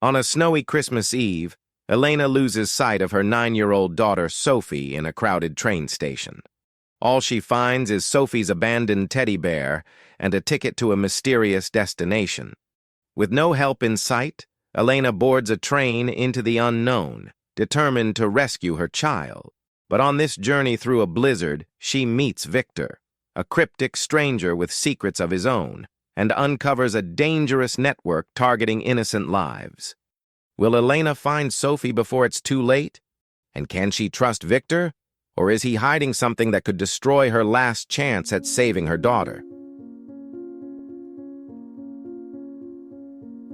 On a snowy Christmas Eve, Elena loses sight of her 9-year-old daughter Sophie in a crowded train station. All she finds is Sophie's abandoned teddy bear and a ticket to a mysterious destination. With no help in sight, Elena boards a train into the unknown, determined to rescue her child. But on this journey through a blizzard, she meets Victor, a cryptic stranger with secrets of his own, and uncovers a dangerous network targeting innocent lives. Will Elena find Sophie before it's too late? And can she trust Victor? Or is he hiding something that could destroy her last chance at saving her daughter?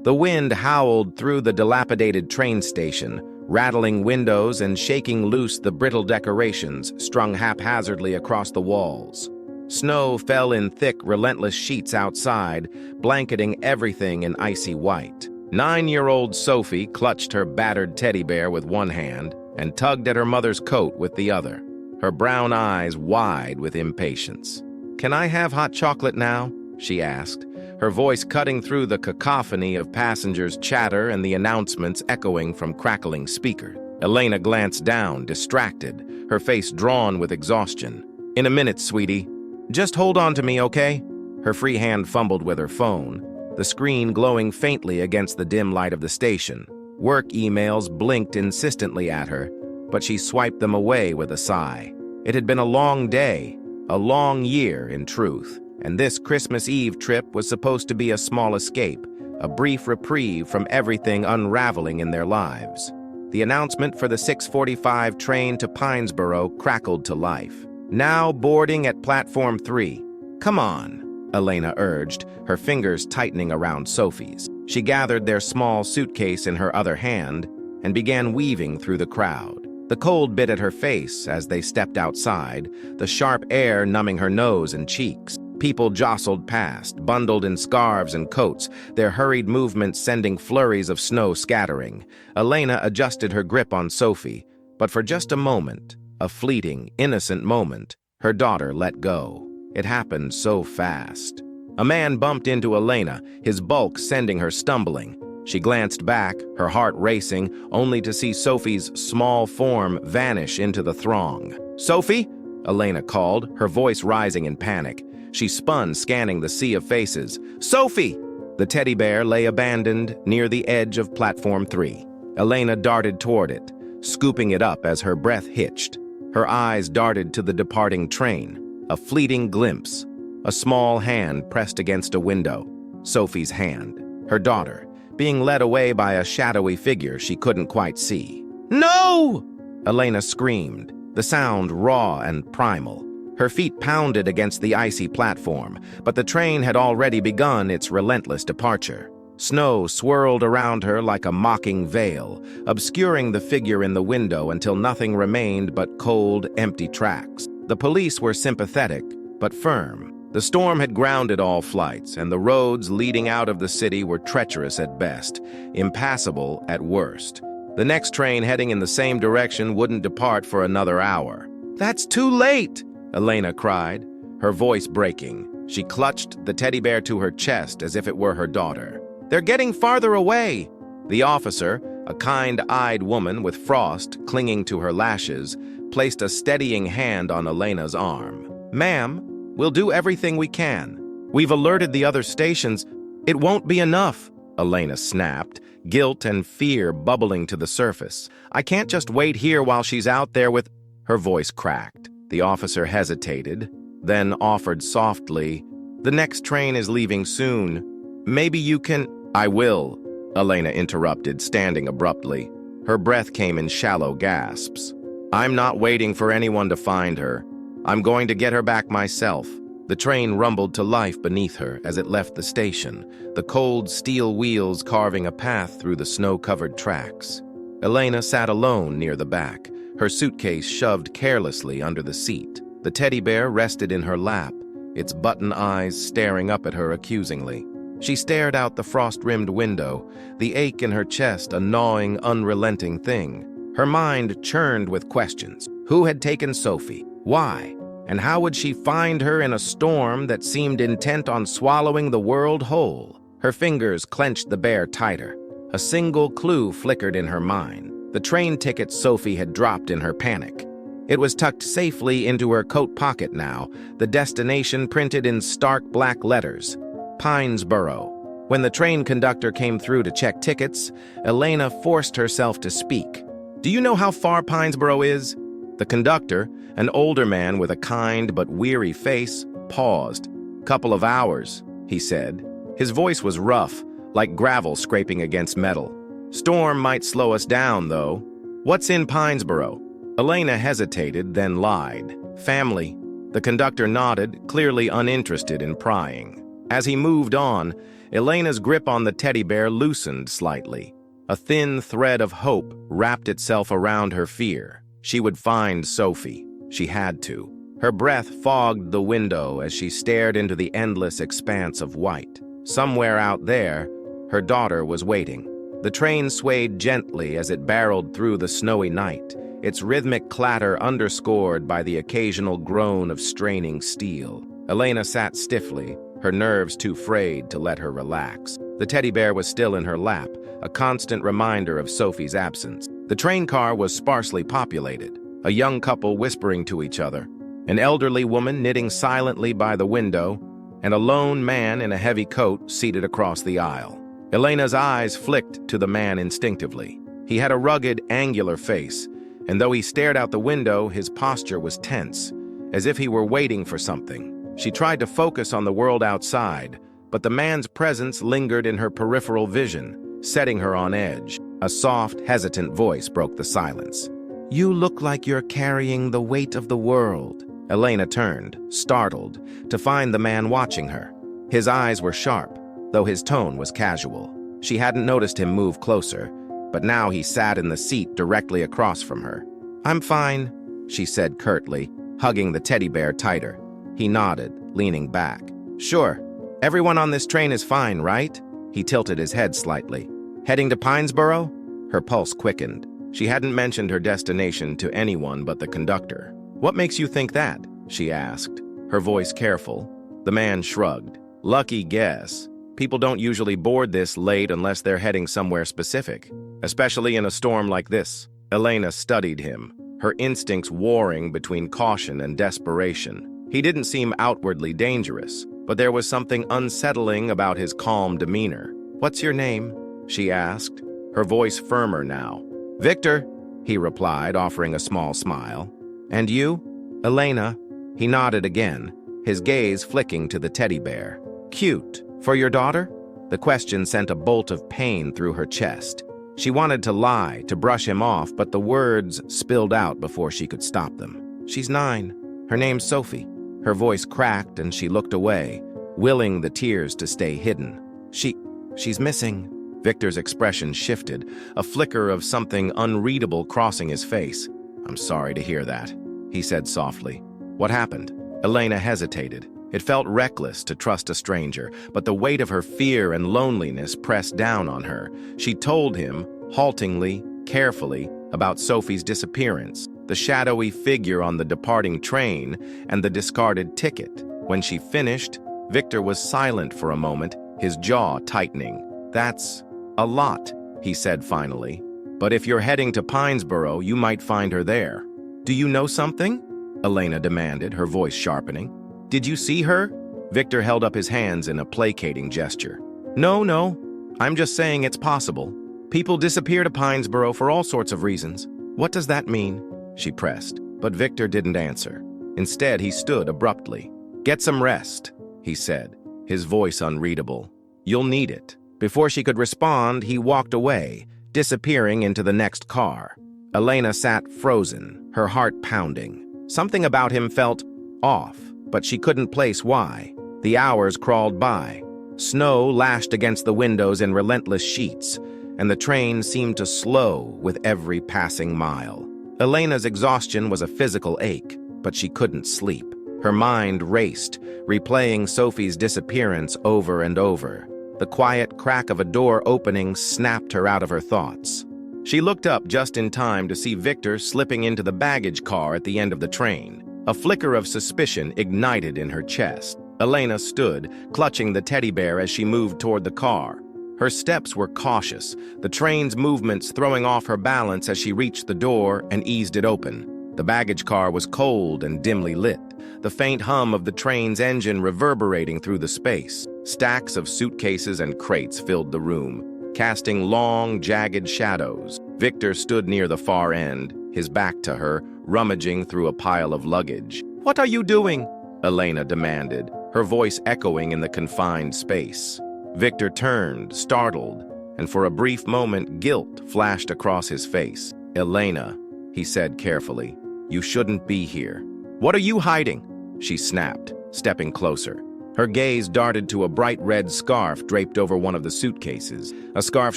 The wind howled through the dilapidated train station, rattling windows and shaking loose the brittle decorations strung haphazardly across the walls. Snow fell in thick, relentless sheets outside, blanketing everything in icy white. 9-year-old Sophie clutched her battered teddy bear with one hand and tugged at her mother's coat with the other, her brown eyes wide with impatience. "Can I have hot chocolate now?" she asked, her voice cutting through the cacophony of passengers' chatter and the announcements echoing from crackling speakers. Elena glanced down, distracted, her face drawn with exhaustion. "In a minute, sweetie. Just hold on to me, okay?" Her free hand fumbled with her phone, the screen glowing faintly against the dim light of the station. Work emails blinked insistently at her, but she swiped them away with a sigh. It had been a long day, a long year in truth, and this Christmas Eve trip was supposed to be a small escape, a brief reprieve from everything unraveling in their lives. The announcement for the 6:45 train to Pinesboro crackled to life. "Now boarding at platform 3. Come on," Elena urged, her fingers tightening around Sophie's. She gathered their small suitcase in her other hand and began weaving through the crowd. The cold bit at her face as they stepped outside, the sharp air numbing her nose and cheeks. People jostled past, bundled in scarves and coats, their hurried movements sending flurries of snow scattering. Elena adjusted her grip on Sophie, but for just a moment, a fleeting, innocent moment, her daughter let go. It happened so fast. A man bumped into Elena, his bulk sending her stumbling. She glanced back, her heart racing, only to see Sophie's small form vanish into the throng. "Sophie?" Elena called, her voice rising in panic. She spun, scanning the sea of faces. "Sophie!" The teddy bear lay abandoned near the edge of platform 3. Elena darted toward it, scooping it up as her breath hitched. Her eyes darted to the departing train. A fleeting glimpse. A small hand pressed against a window. Sophie's hand. Her daughter, being led away by a shadowy figure she couldn't quite see. "No!" Elena screamed, the sound raw and primal. Her feet pounded against the icy platform, but the train had already begun its relentless departure. Snow swirled around her like a mocking veil, obscuring the figure in the window until nothing remained but cold, empty tracks. The police were sympathetic, but firm. The storm had grounded all flights, and the roads leading out of the city were treacherous at best, impassable at worst. The next train heading in the same direction wouldn't depart for another hour. "That's too late!" Elena cried, her voice breaking. She clutched the teddy bear to her chest as if it were her daughter. "They're getting farther away!" The officer, a kind-eyed woman with frost clinging to her lashes, placed a steadying hand on Elena's arm. "Ma'am, we'll do everything we can. We've alerted the other stations. It won't be enough," Elena snapped, guilt and fear bubbling to the surface. "I can't just wait here while she's out there with—" Her voice cracked. The officer hesitated, then offered softly, "The next train is leaving soon. Maybe you can—" "I will," Elena interrupted, standing abruptly. Her breath came in shallow gasps. "I'm not waiting for anyone to find her. I'm going to get her back myself." The train rumbled to life beneath her as it left the station, the cold steel wheels carving a path through the snow-covered tracks. Elena sat alone near the back, her suitcase shoved carelessly under the seat. The teddy bear rested in her lap, its button eyes staring up at her accusingly. She stared out the frost-rimmed window, the ache in her chest a gnawing, unrelenting thing. Her mind churned with questions. Who had taken Sophie? Why? And how would she find her in a storm that seemed intent on swallowing the world whole? Her fingers clenched the bear tighter. A single clue flickered in her mind: the train ticket Sophie had dropped in her panic. It was tucked safely into her coat pocket now, the destination printed in stark black letters: Pinesboro. When the train conductor came through to check tickets, Elena forced herself to speak. "Do you know how far Pinesboro is?" The conductor, an older man with a kind but weary face, paused. "Couple of hours," he said. His voice was rough, like gravel scraping against metal. "Storm might slow us down, though." "What's in Pinesboro?" Elena hesitated, then lied. "Family." The conductor nodded, clearly uninterested in prying. As he moved on, Elena's grip on the teddy bear loosened slightly. A thin thread of hope wrapped itself around her fear. She would find Sophie. She had to. Her breath fogged the window as she stared into the endless expanse of white. Somewhere out there, her daughter was waiting. The train swayed gently as it barreled through the snowy night, its rhythmic clatter underscored by the occasional groan of straining steel. Elena sat stiffly, her nerves too frayed to let her relax. The teddy bear was still in her lap, a constant reminder of Sophie's absence. The train car was sparsely populated, a young couple whispering to each other, an elderly woman knitting silently by the window, and a lone man in a heavy coat seated across the aisle. Elena's eyes flicked to the man instinctively. He had a rugged, angular face, and though he stared out the window, his posture was tense, as if he were waiting for something. She tried to focus on the world outside, but the man's presence lingered in her peripheral vision, setting her on edge. A soft, hesitant voice broke the silence. "You look like you're carrying the weight of the world." Elena turned, startled, to find the man watching her. His eyes were sharp, though his tone was casual. She hadn't noticed him move closer, but now he sat in the seat directly across from her. "I'm fine," she said curtly, hugging the teddy bear tighter. He nodded, leaning back. "Sure. Everyone on this train is fine, right?" He tilted his head slightly. "Heading to Pinesboro?" Her pulse quickened. She hadn't mentioned her destination to anyone but the conductor. "What makes you think that?" she asked, her voice careful. The man shrugged. "Lucky guess. People don't usually board this late unless they're heading somewhere specific, especially in a storm like this." Elena studied him, her instincts warring between caution and desperation. He didn't seem outwardly dangerous, but there was something unsettling about his calm demeanor. "What's your name?" she asked, her voice firmer now. "Victor," he replied, offering a small smile. "And you?" "Elena." He nodded again, his gaze flicking to the teddy bear. "Cute. For your daughter?" The question sent a bolt of pain through her chest. She wanted to lie, to brush him off, but the words spilled out before she could stop them. "She's 9. Her name's Sophie." Her voice cracked and she looked away, willing the tears to stay hidden. She's missing." Victor's expression shifted, a flicker of something unreadable crossing his face. "I'm sorry to hear that," he said softly. "What happened?" Elena hesitated. It felt reckless to trust a stranger, but the weight of her fear and loneliness pressed down on her. She told him, haltingly, carefully, about Sophie's disappearance, the shadowy figure on the departing train, and the discarded ticket. When she finished, Victor was silent for a moment, his jaw tightening. "That's a lot," he said finally. "But if you're heading to Pinesboro, you might find her there." "Do you know something?" Elena demanded, her voice sharpening. "Did you see her?" Victor held up his hands in a placating gesture. No. I'm just saying it's possible. People disappear to Pinesboro for all sorts of reasons." "What does that mean?" she pressed, but Victor didn't answer. Instead, he stood abruptly. "Get some rest," he said, his voice unreadable. "You'll need it." Before she could respond, he walked away, disappearing into the next car. Elena sat frozen, her heart pounding. Something about him felt off, but she couldn't place why. The hours crawled by. Snow lashed against the windows in relentless sheets, and the train seemed to slow with every passing mile. Elena's exhaustion was a physical ache, but she couldn't sleep. Her mind raced, replaying Sophie's disappearance over and over. The quiet crack of a door opening snapped her out of her thoughts. She looked up just in time to see Victor slipping into the baggage car at the end of the train. A flicker of suspicion ignited in her chest. Elena stood, clutching the teddy bear as she moved toward the car. Her steps were cautious, the train's movements throwing off her balance as she reached the door and eased it open. The baggage car was cold and dimly lit, the faint hum of the train's engine reverberating through the space. Stacks of suitcases and crates filled the room, casting long, jagged shadows. Victor stood near the far end, his back to her, rummaging through a pile of luggage. "What are you doing?" Elena demanded, her voice echoing in the confined space. Victor turned, startled, and for a brief moment guilt flashed across his face. "Elena," he said carefully, "you shouldn't be here." "What are you hiding?" she snapped, stepping closer. Her gaze darted to a bright red scarf draped over one of the suitcases, a scarf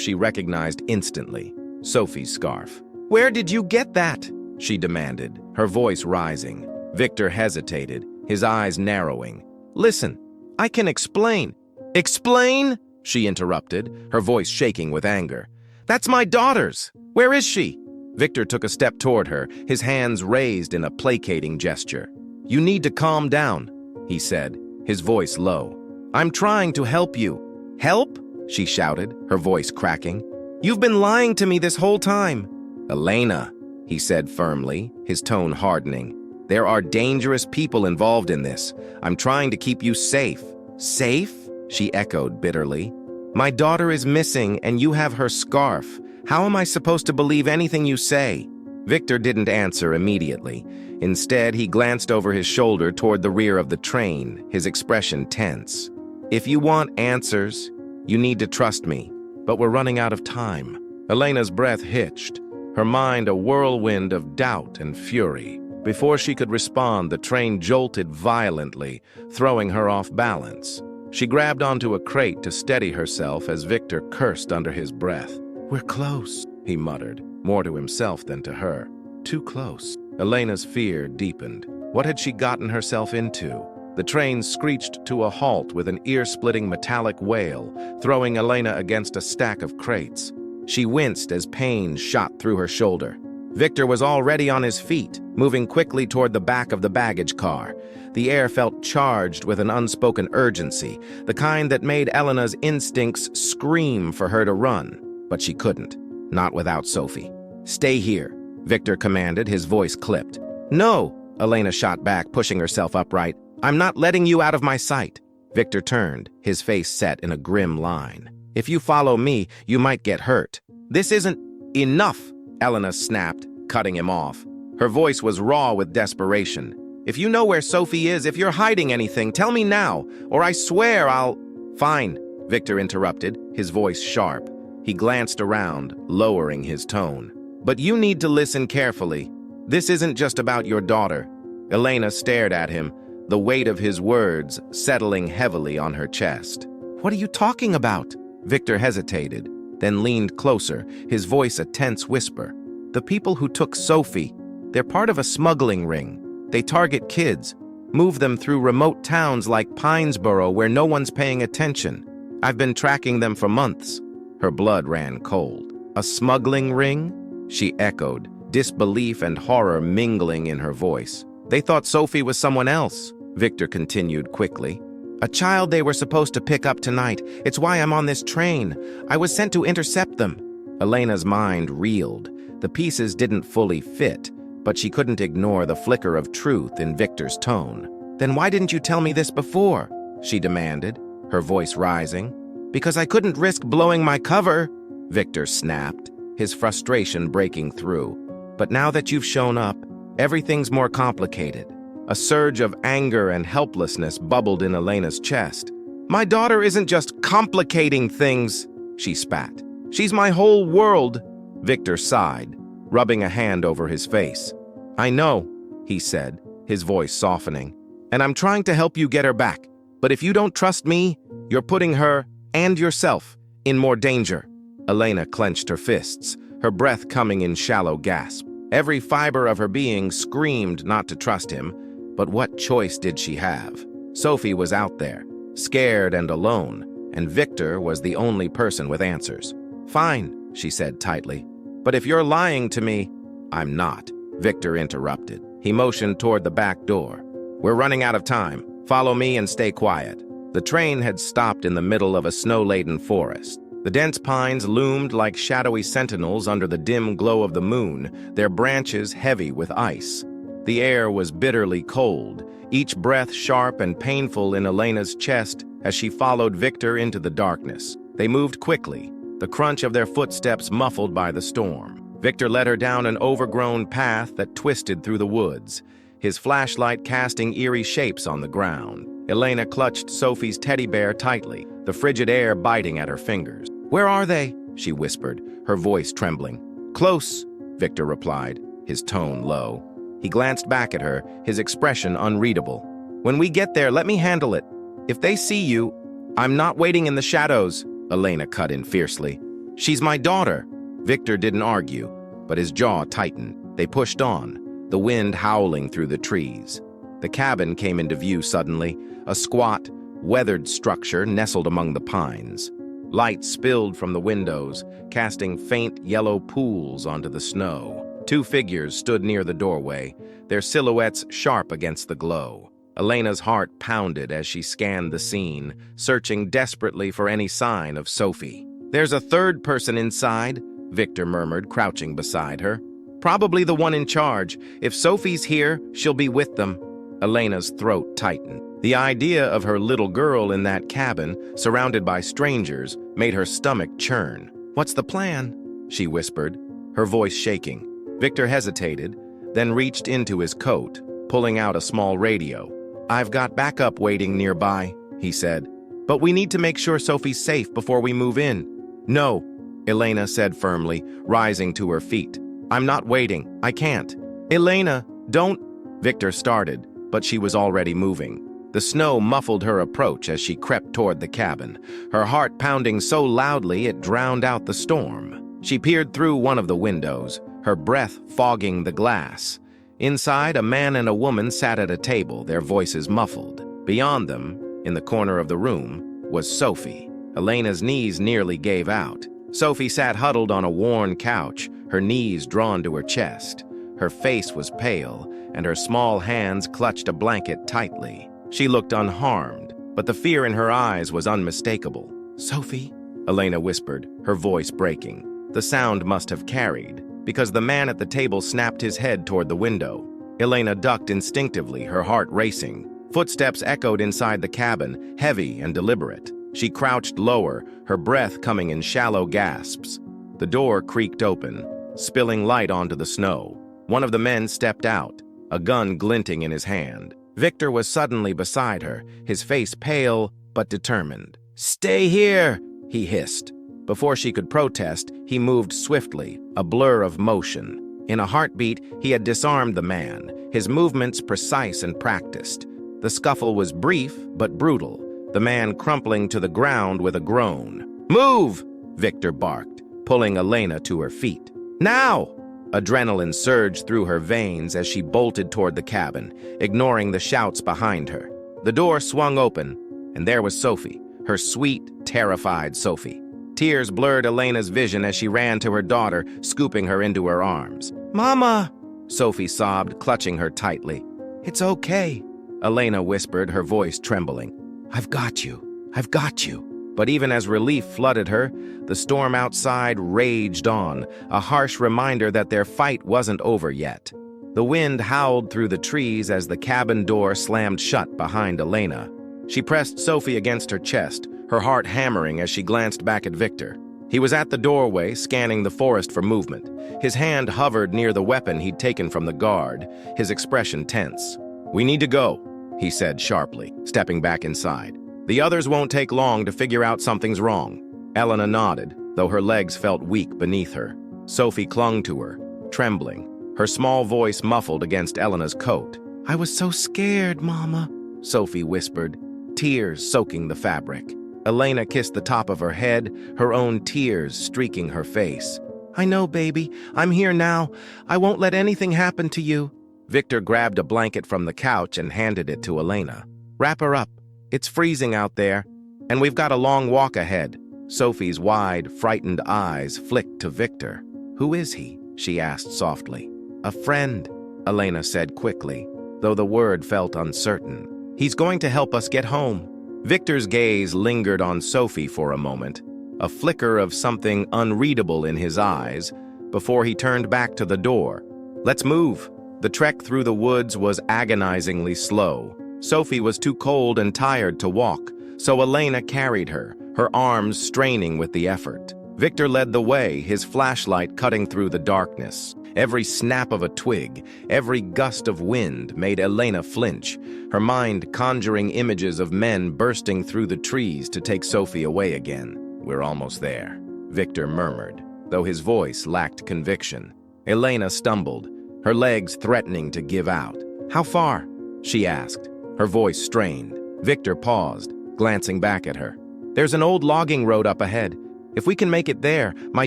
she recognized instantly. Sophie's scarf. "Where did you get that?" she demanded, her voice rising. Victor hesitated, his eyes narrowing. "Listen, I can explain." "Explain?" she interrupted, her voice shaking with anger. "That's my daughter's. Where is she?" Victor took a step toward her, his hands raised in a placating gesture. "You need to calm down," he said, his voice low. "I'm trying to help you." "Help?" she shouted, her voice cracking. "You've been lying to me this whole time." "Elena," he said firmly, his tone hardening. "There are dangerous people involved in this. I'm trying to keep you safe." "Safe?" she echoed bitterly. "My daughter is missing and you have her scarf. How am I supposed to believe anything you say?" Victor didn't answer immediately. Instead, he glanced over his shoulder toward the rear of the train, his expression tense. "If you want answers, you need to trust me, but we're running out of time." Elena's breath hitched, her mind a whirlwind of doubt and fury. Before she could respond, the train jolted violently, throwing her off balance. She grabbed onto a crate to steady herself as Victor cursed under his breath. "We're close," he muttered, more to himself than to her. Too close. Elena's fear deepened. What had she gotten herself into? The train screeched to a halt with an ear-splitting metallic wail, throwing Elena against a stack of crates. She winced as pain shot through her shoulder. Victor was already on his feet, moving quickly toward the back of the baggage car. The air felt charged with an unspoken urgency, the kind that made Elena's instincts scream for her to run. But she couldn't, not without Sophie. "Stay here," Victor commanded, his voice clipped. "No," Elena shot back, pushing herself upright. "I'm not letting you out of my sight." Victor turned, his face set in a grim line. "If you follow me, you might get hurt." "This isn't enough," Elena snapped, cutting him off. Her voice was raw with desperation. "If you know where Sophie is, if you're hiding anything, tell me now, or I swear I'll—" "Fine," Victor interrupted, his voice sharp. He glanced around, lowering his tone. "But you need to listen carefully. This isn't just about your daughter." Elena stared at him, the weight of his words settling heavily on her chest. "What are you talking about?" Victor hesitated, then leaned closer, his voice a tense whisper. "The people who took Sophie, they're part of a smuggling ring. They target kids, move them through remote towns like Pinesboro where no one's paying attention. I've been tracking them for months." Her blood ran cold. "A smuggling ring?" she echoed, disbelief and horror mingling in her voice. "They thought Sophie was someone else," Victor continued quickly. "A child they were supposed to pick up tonight. It's why I'm on this train. I was sent to intercept them." Elena's mind reeled. The pieces didn't fully fit, but she couldn't ignore the flicker of truth in Victor's tone. "Then why didn't you tell me this before?" she demanded, her voice rising. "Because I couldn't risk blowing my cover," Victor snapped, his frustration breaking through. "But now that you've shown up, everything's more complicated." A surge of anger and helplessness bubbled in Elena's chest. "My daughter isn't just complicating things," she spat. "She's my whole world." Victor sighed, rubbing a hand over his face. "I know," he said, his voice softening, "and I'm trying to help you get her back. But if you don't trust me, you're putting her and yourself in more danger." Elena clenched her fists, her breath coming in shallow gasps. Every fiber of her being screamed not to trust him, but what choice did she have? Sophie was out there, scared and alone, and Victor was the only person with answers. "Fine," she said tightly, "but if you're lying to me—" "I'm not," Victor interrupted. He motioned toward the back door. "We're running out of time. Follow me and stay quiet." The train had stopped in the middle of a snow-laden forest. The dense pines loomed like shadowy sentinels under the dim glow of the moon, their branches heavy with ice. The air was bitterly cold, each breath sharp and painful in Elena's chest as she followed Victor into the darkness. They moved quickly, the crunch of their footsteps muffled by the storm. Victor led her down an overgrown path that twisted through the woods, his flashlight casting eerie shapes on the ground. Elena clutched Sophie's teddy bear tightly, the frigid air biting at her fingers. "Where are they?" she whispered, her voice trembling. "Close," Victor replied, his tone low. He glanced back at her, his expression unreadable. "When we get there, let me handle it. If they see you, I'm not waiting in the shadows," Elena cut in fiercely. "She's my daughter." Victor didn't argue, but his jaw tightened. They pushed on, the wind howling through the trees. The cabin came into view suddenly, a squat, weathered structure nestled among the pines. Light spilled from the windows, casting faint yellow pools onto the snow. Two figures stood near the doorway, their silhouettes sharp against the glow. Elena's heart pounded as she scanned the scene, searching desperately for any sign of Sophie. "There's a third person inside," Victor murmured, crouching beside her. "Probably the one in charge. If Sophie's here, she'll be with them." Elena's throat tightened. The idea of her little girl in that cabin, surrounded by strangers, made her stomach churn. "What's the plan?" she whispered, her voice shaking. Victor hesitated, then reached into his coat, pulling out a small radio. "I've got backup waiting nearby," he said. "But we need to make sure Sophie's safe before we move in." "No," Elena said firmly, rising to her feet. "I'm not waiting. I can't." "Elena, don't—" Victor started, but she was already moving. The snow muffled her approach as she crept toward the cabin, her heart pounding so loudly it drowned out the storm. She peered through one of the windows, her breath fogging the glass. Inside, a man and a woman sat at a table, their voices muffled. Beyond them, in the corner of the room, was Sophie. Elena's knees nearly gave out. Sophie sat huddled on a worn couch, her knees drawn to her chest. Her face was pale, and her small hands clutched a blanket tightly. She looked unharmed, but the fear in her eyes was unmistakable. "Sophie?" Elena whispered, her voice breaking. The sound must have carried, because the man at the table snapped his head toward the window. Elena ducked instinctively, her heart racing. Footsteps echoed inside the cabin, heavy and deliberate. She crouched lower, her breath coming in shallow gasps. The door creaked open, spilling light onto the snow. One of the men stepped out, a gun glinting in his hand. Victor was suddenly beside her, his face pale but determined. "Stay here," he hissed. Before she could protest, he moved swiftly, a blur of motion. In a heartbeat, he had disarmed the man, his movements precise and practiced. The scuffle was brief but brutal, the man crumpling to the ground with a groan. "Move!" Victor barked, pulling Elena to her feet. "Now!" Adrenaline surged through her veins as she bolted toward the cabin, ignoring the shouts behind her. The door swung open, and there was Sophie, her sweet, terrified Sophie. Tears blurred Elena's vision as she ran to her daughter, scooping her into her arms. "Mama!" Sophie sobbed, clutching her tightly. "It's okay," Elena whispered, her voice trembling. "I've got you. I've got you." But even as relief flooded her, the storm outside raged on, a harsh reminder that their fight wasn't over yet. The wind howled through the trees as the cabin door slammed shut behind Elena. She pressed Sophie against her chest, her heart hammering as she glanced back at Victor. He was at the doorway, scanning the forest for movement. His hand hovered near the weapon he'd taken from the guard, his expression tense. "We need to go," he said sharply, stepping back inside. "The others won't take long to figure out something's wrong." Elena nodded, though her legs felt weak beneath her. Sophie clung to her, trembling, her small voice muffled against Elena's coat. "I was so scared, Mama," Sophie whispered, tears soaking the fabric. Elena kissed the top of her head, her own tears streaking her face. "I know, baby. I'm here now. I won't let anything happen to you." Victor grabbed a blanket from the couch and handed it to Elena. "Wrap her up. It's freezing out there, and we've got a long walk ahead." Sophie's wide, frightened eyes flicked to Victor. "Who is he?" she asked softly. "A friend," Elena said quickly, though the word felt uncertain. "He's going to help us get home." Victor's gaze lingered on Sophie for a moment, a flicker of something unreadable in his eyes, before he turned back to the door. "Let's move." The trek through the woods was agonizingly slow. Sophie was too cold and tired to walk, so Elena carried her, her arms straining with the effort. Victor led the way, his flashlight cutting through the darkness. Every snap of a twig, every gust of wind made Elena flinch, her mind conjuring images of men bursting through the trees to take Sophie away again. "We're almost there," Victor murmured, though his voice lacked conviction. Elena stumbled, her legs threatening to give out. "How far?" she asked, her voice strained. Victor paused, glancing back at her. "There's an old logging road up ahead. If we can make it there, my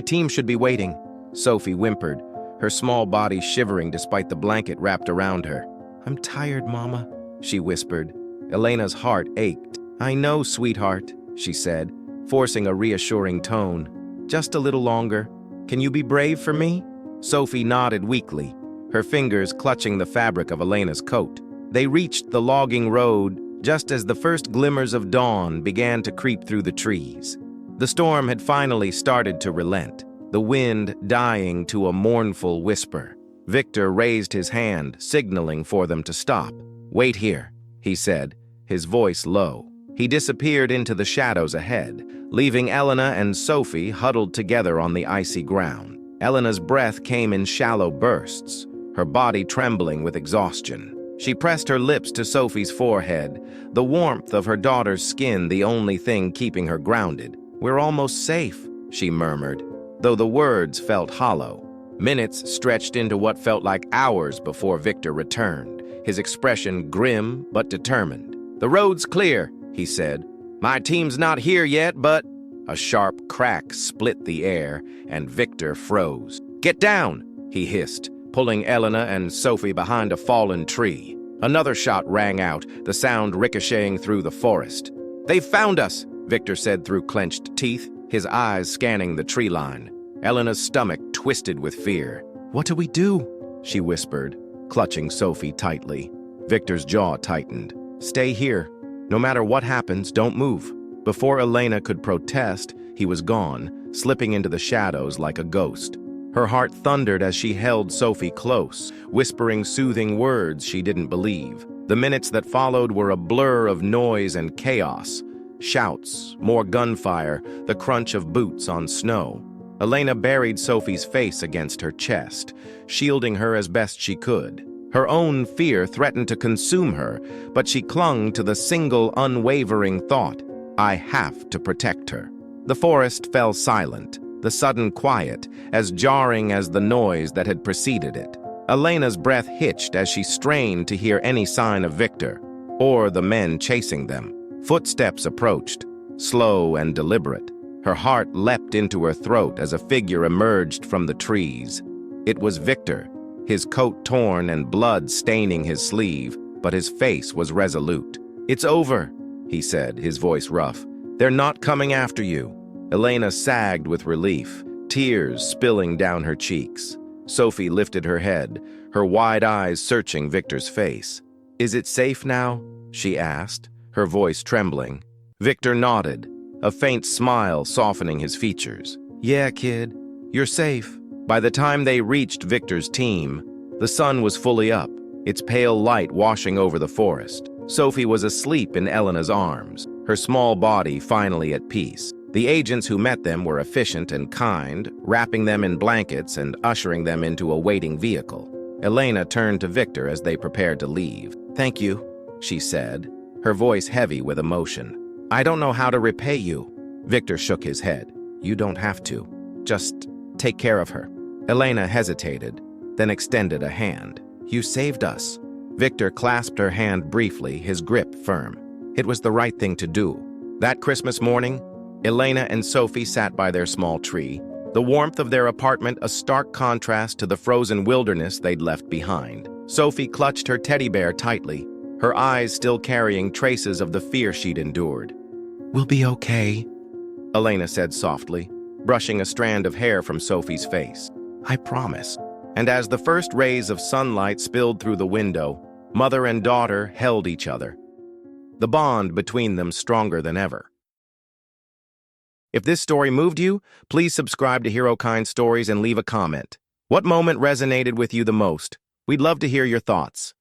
team should be waiting." Sophie whimpered, her small body shivering despite the blanket wrapped around her. "I'm tired, Mama," she whispered. Elena's heart ached. "I know, sweetheart," she said, forcing a reassuring tone. "Just a little longer. Can you be brave for me?" Sophie nodded weakly, her fingers clutching the fabric of Elena's coat. They reached the logging road just as the first glimmers of dawn began to creep through the trees. The storm had finally started to relent, the wind dying to a mournful whisper. Victor raised his hand, signaling for them to stop. "Wait here," he said, his voice low. He disappeared into the shadows ahead, leaving Elena and Sophie huddled together on the icy ground. Elena's breath came in shallow bursts, her body trembling with exhaustion. She pressed her lips to Sophie's forehead, the warmth of her daughter's skin the only thing keeping her grounded. "We're almost safe," she murmured, though the words felt hollow. Minutes stretched into what felt like hours before Victor returned, his expression grim but determined. "The road's clear," he said. "My team's not here yet, but—" A sharp crack split the air, and Victor froze. "Get down!" he hissed, pulling Elena and Sophie behind a fallen tree. Another shot rang out, the sound ricocheting through the forest. "They've found us!" Victor said through clenched teeth, his eyes scanning the tree line. Elena's stomach twisted with fear. "What do we do?" she whispered, clutching Sophie tightly. Victor's jaw tightened. "Stay here. No matter what happens, don't move." Before Elena could protest, he was gone, slipping into the shadows like a ghost. Her heart thundered as she held Sophie close, whispering soothing words she didn't believe. The minutes that followed were a blur of noise and chaos. Shouts, more gunfire, the crunch of boots on snow. Elena buried Sophie's face against her chest, shielding her as best she could. Her own fear threatened to consume her, but she clung to the single unwavering thought: I have to protect her. The forest fell silent, the sudden quiet as jarring as the noise that had preceded it. Elena's breath hitched as she strained to hear any sign of Victor, or the men chasing them. Footsteps approached, slow and deliberate. Her heart leapt into her throat as a figure emerged from the trees. It was Victor, his coat torn and blood staining his sleeve, but his face was resolute. "It's over," he said, his voice rough. "They're not coming after you." Elena sagged with relief, tears spilling down her cheeks. Sophie lifted her head, her wide eyes searching Victor's face. "Is it safe now?" she asked, her voice trembling. Victor nodded, a faint smile softening his features. "Yeah, kid, you're safe." By the time they reached Victor's team, the sun was fully up, its pale light washing over the forest. Sophie was asleep in Elena's arms, her small body finally at peace. The agents who met them were efficient and kind, wrapping them in blankets and ushering them into a waiting vehicle. Elena turned to Victor as they prepared to leave. "Thank you," she said, her voice heavy with emotion. "I don't know how to repay you." Victor shook his head. "You don't have to. Just take care of her." Elena hesitated, then extended a hand. "You saved us." Victor clasped her hand briefly, his grip firm. It was the right thing to do. That Christmas morning, Elena and Sophie sat by their small tree, the warmth of their apartment a stark contrast to the frozen wilderness they'd left behind. Sophie clutched her teddy bear tightly, her eyes still carrying traces of the fear she'd endured. "We'll be okay," Elena said softly, brushing a strand of hair from Sophie's face. "I promise." And as the first rays of sunlight spilled through the window, mother and daughter held each other, the bond between them stronger than ever. If this story moved you, please subscribe to HeroKind Stories and leave a comment. What moment resonated with you the most? We'd love to hear your thoughts.